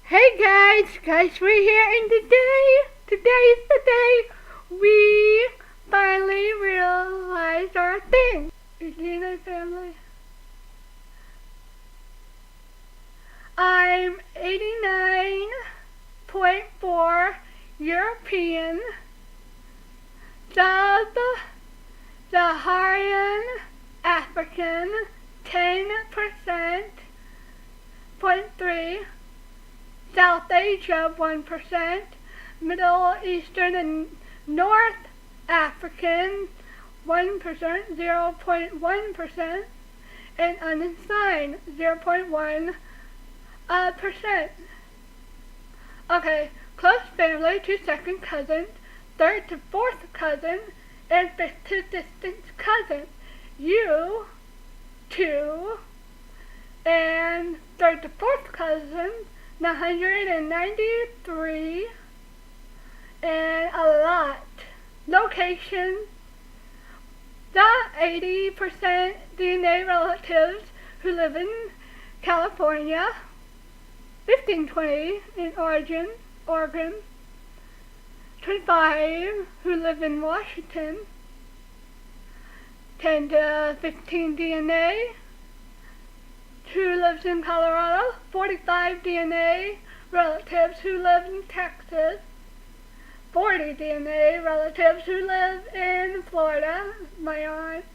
Hey guys, we're here, and today's the day we finally realized our thing. Regina family. I'm 89.4 European, Sub-Saharan African, 10%, 0.3, South Asia 1%, Middle Eastern and North African 1%, 0.1%, and unassigned 0.1%. Okay, close family to second cousins, third to fourth cousin, and fifth to distant cousin. You, two, and third to fourth cousin, 993, and a lot. Location, the 80% DNA relatives who live in California, 1520 in Oregon, 25 who live in Washington, 10 to 15 DNA who lives in Colorado, 45 DNA relatives who live in Texas, 40 DNA relatives who live in Florida, my aunt,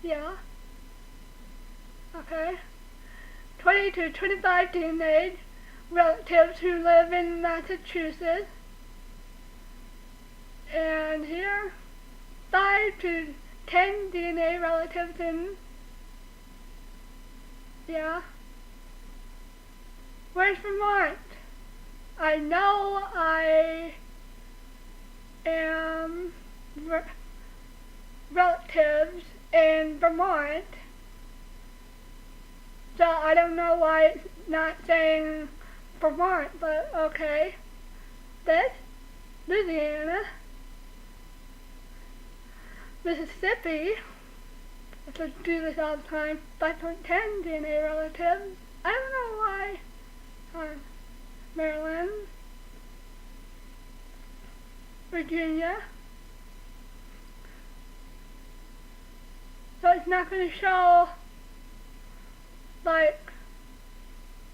yeah, okay, 20 to 25 DNA relatives who live in Massachusetts, and here, 5 to 10 DNA relatives in, yeah. Where's Vermont? I know I am relatives in Vermont, so I don't know why it's not saying Vermont, but okay. This, Louisiana, Mississippi. Let's do this all the time. 5.10 DNA relatives. I don't know why. Maryland, Virginia. So it's not going to show like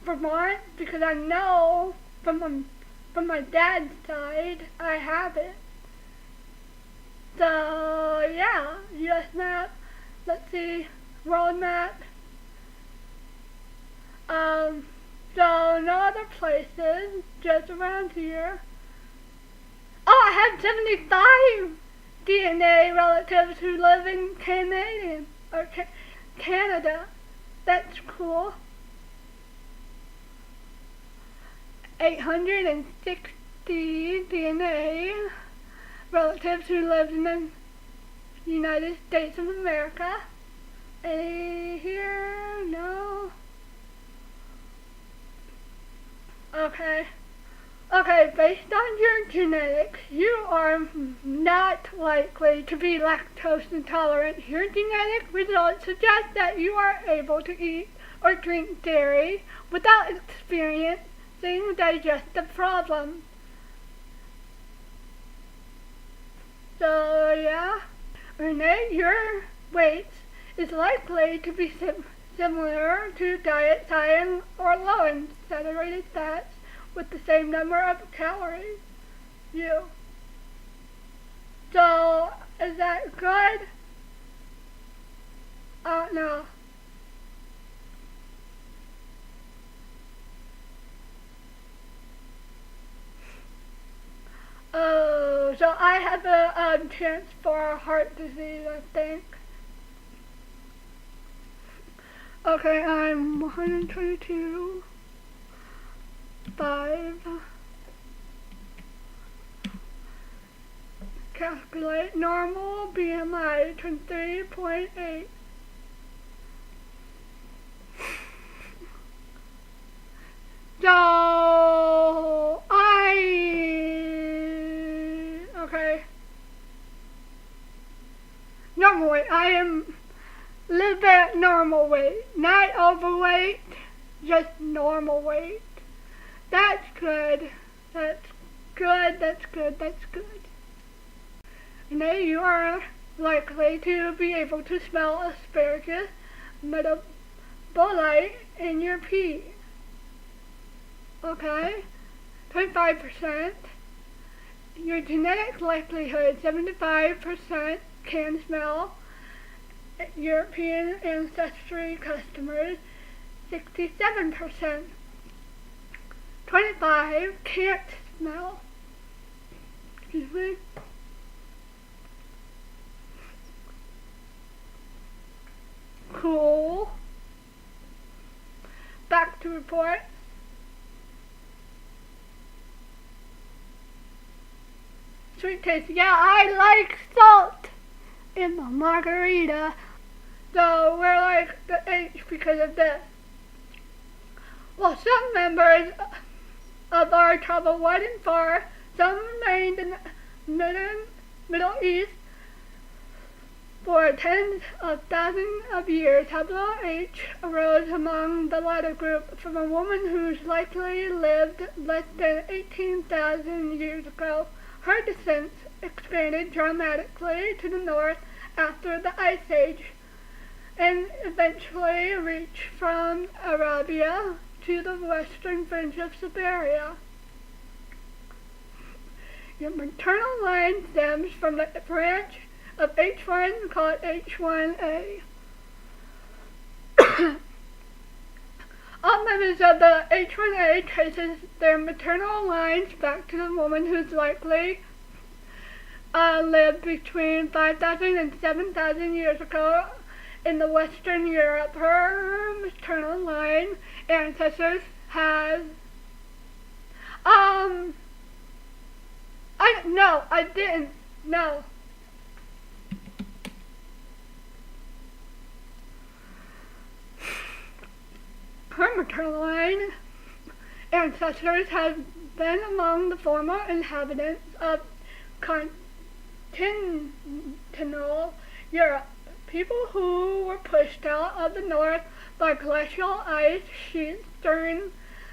Vermont, because I know from my dad's side I have it. So yeah, U.S. map. Let's see, world map. So no other places, just around here. Oh, I have 75 DNA relatives who live in Canada. That's cool. 860 DNA relatives who live in the United States of America. Here, no. Okay, based on your genetics, you are not likely to be lactose intolerant. Your genetic results suggest that you are able to eat or drink dairy without experiencing digestive problems. So yeah, Renee, your weight is likely to be similar to diet high or low in saturated fats with the same number of calories. So, is that good? No. Oh, so I have a chance for heart disease, I think. Okay, I'm 122, 5, calculate normal BMI 23.8. So, okay, normal weight, I am a little bit normal weight, not overweight, just normal weight. That's good. That's good. That's good. That's good. And then you are likely to be able to smell asparagus metabolite in your pee. Okay? 25%. Your genetic likelihood, 75% can smell. European ancestry customers, 67%. 25 can't smell. Excuse me. Cool. Back to report. Sweet taste. Yeah, I like salt in the margarita. So we're like the H because of this. Well, some members of our travel wide and far. Some remained in the Middle East for tens of thousands of years. Hablo H arose among the latter group from a woman who's likely lived less than 18,000 years ago. Her descent expanded dramatically to the north after the Ice Age and eventually reached from Arabia to the western fringe of Siberia. Your maternal line stems from the branch of H1 called H1A. All members of the H1A traces their maternal lines back to the woman who's likely lived between 5,000 and 7,000 years ago in the Western Europe. Her maternal line ancestors has I didn't. No. Her maternal line ancestors have been among the former inhabitants of continental Europe, people who were pushed out of the north by glacial ice sheets during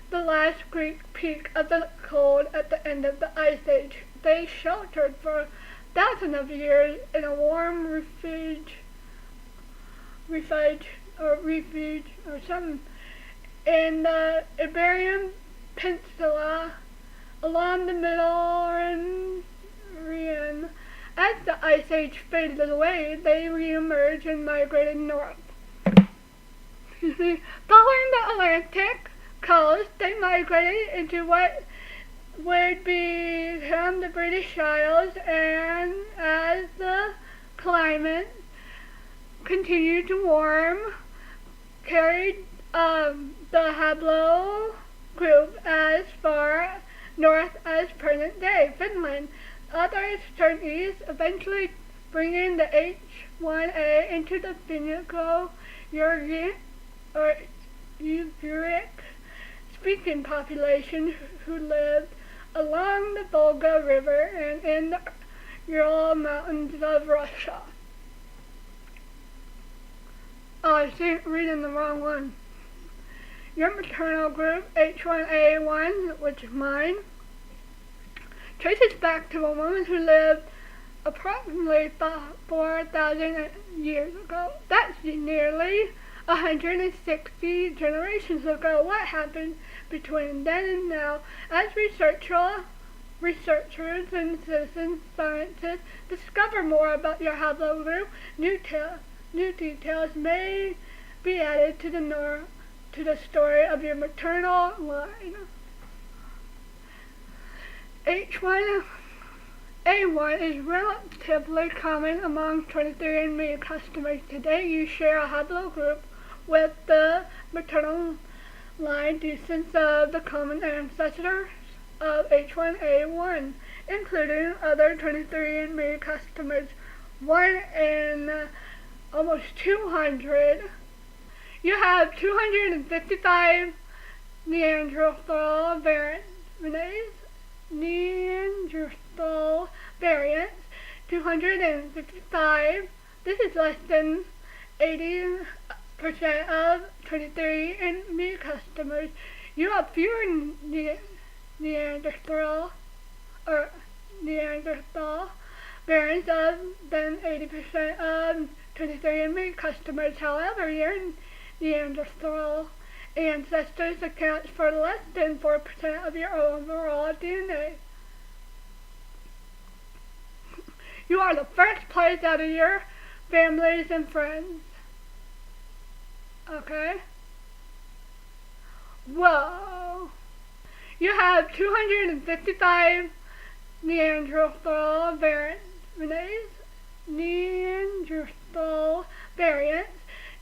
the last Greek peak of the cold at the end of the Ice Age. They sheltered for thousands of years in a warm refuge or something in the Iberian Peninsula along the Mediterranean. As the Ice Age faded away, they re-emerged and migrated north. Following the Atlantic coast, they migrated into what would become the British Isles, and as the climate continued to warm, carried the Hablo group as far north as present-day Finland. Others turned east, eventually bringing the H1A into the Ugaric-speaking population who lived along the Volga River and in the Ural Mountains of Russia. Oh, I think reading the wrong one. Your maternal group, H1A1, which is mine, traces back to a woman who lived approximately 4,000 years ago. That's nearly 160 generations ago. What happened between then and now? As researchers and citizen scientists discover more about your Hablo group, new details may be added to the story of your maternal line. H1A1 is relatively common among 23andMe customers. Today you share a Hablo group with the maternal line descendants of the common ancestors of H1A1, including other 23andMe customers, one in almost 200. You have 255 Neanderthal variants, 255. This is less than 80 of 23 and me customers. You have fewer Neanderthal or Neanderthal variants than 80% of 23andMe customers. However, your Neanderthal ancestors account for less than 4% of your overall DNA. You are the first place out of your families and friends. Okay? Whoa. You have 255 Neanderthal variants. Neanderthal variants.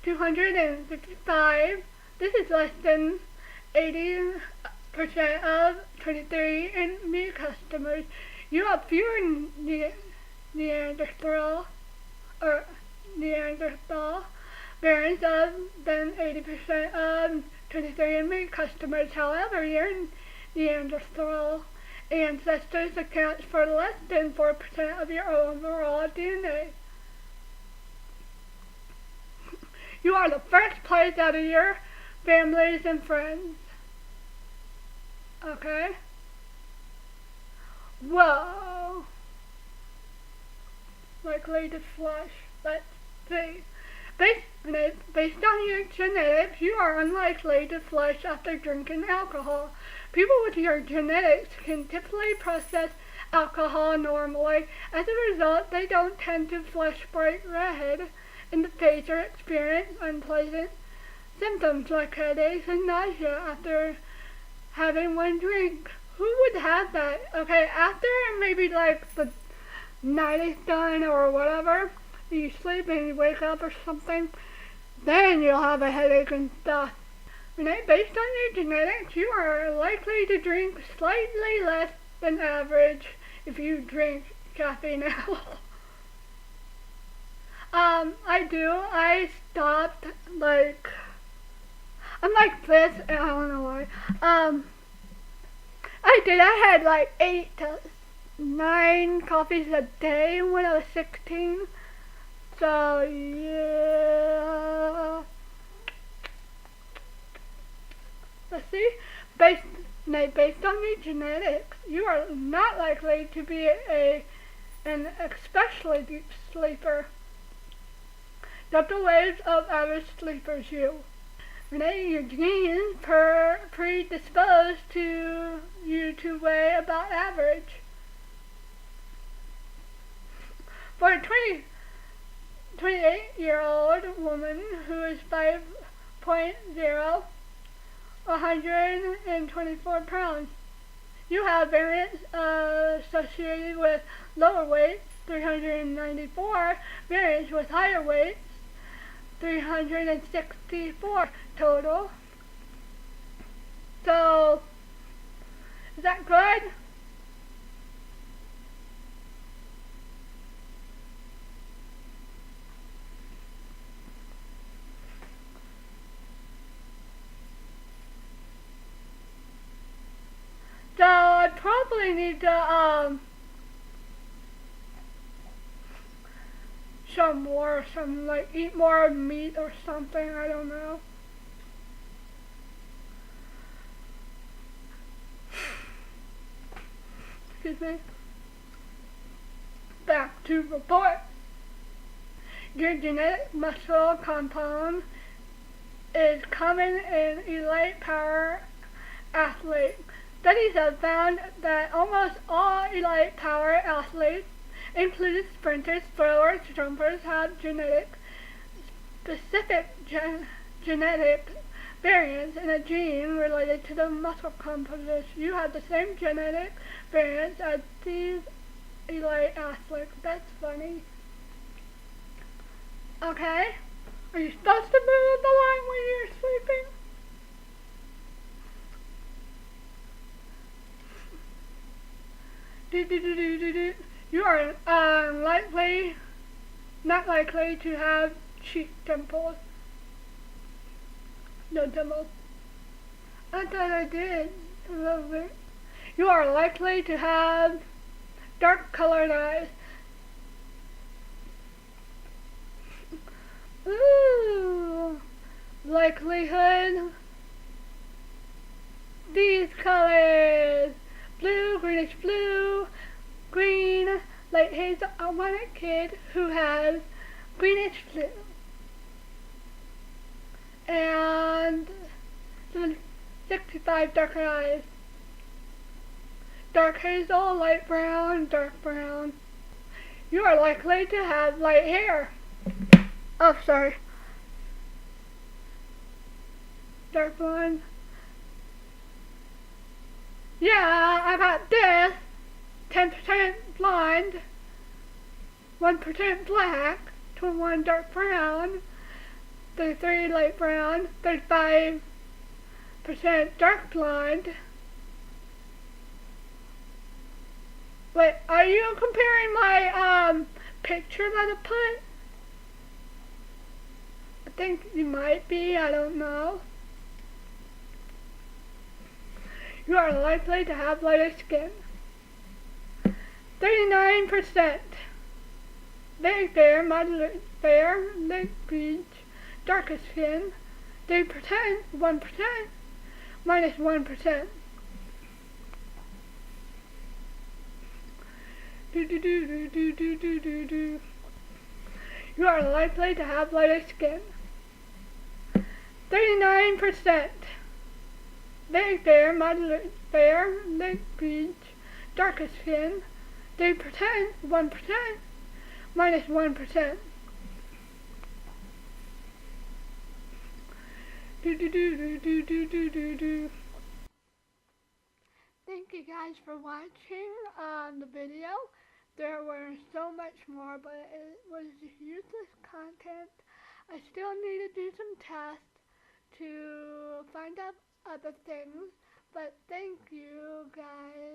255. This is less than 80% of 23andMe customers. You have fewer Neanderthal variants than 80% of 23andMe customers. However, your Neanderthal ancestors account for less than 4% of your overall DNA. You are the first place out of your families and friends. Okay? Whoa. Likely to flush. Let's see. Based on your genetics, you are unlikely to flush after drinking alcohol. People with your genetics can typically process alcohol normally. As a result, they don't tend to flush bright red in the face or experience unpleasant symptoms like headaches and nausea after having one drink. Who would have that? Okay, after maybe like the night is done or whatever, you sleep and you wake up or something, then you'll have a headache and stuff. Based on your genetics, you are likely to drink slightly less than average if you drink caffeine now. I do. I stopped, I'm like this, I don't know why. I had like 8 to 9 coffees a day when I was 16. So, yeah. Let's see. Based on your genetics, you are not likely to be an especially deep sleeper. Not the waves of average sleepers, your genes predisposed to you to weigh about average. For a 28-year-old woman who is 5.0, 124 pounds, you have variants associated with lower weights, 394, variants with higher weights, 364 total. So, is that good? So, I probably need to, eat more meat or something, I don't know. Excuse me. Back to report. Your genetic muscle compound is common in elite power athletes. Studies have found that almost all elite power athletes, including sprinters, throwers, jumpers, have specific genetic variants in a gene related to the muscle composition. You have the same genetic variants as these elite athletes. That's funny. Okay. Are you supposed to move the line when you're sleeping? You are not likely to have cheek dimples. No dimples. I thought I did a little bit. You are likely to have dark colored eyes. Ooh. likelihood, these colors, blue, greenish blue, green, light hazel. I want a kid who has greenish blue and 65 darker eyes. Dark hazel, light brown, dark brown. You are likely to have light hair. Oh, sorry. Dark blonde. Yeah, I got this. 10% blonde, 1% black, 21 dark brown, 33 light brown, 35% dark blonde. Wait, are you comparing my picture that I put? I think you might be, I don't know. You are likely to have lighter skin. 39%. Very fair, moderate fair, light peach, darker skin. 3%, 1%, minus 1%. You are likely to have lighter skin. 39%. Very fair, moderate fair, light peach, darker skin. 3%, 1%, minus 1%. Thank you guys for watching the video. There were so much more, but it was useless content. I still need to do some tests to find out other things, but thank you guys.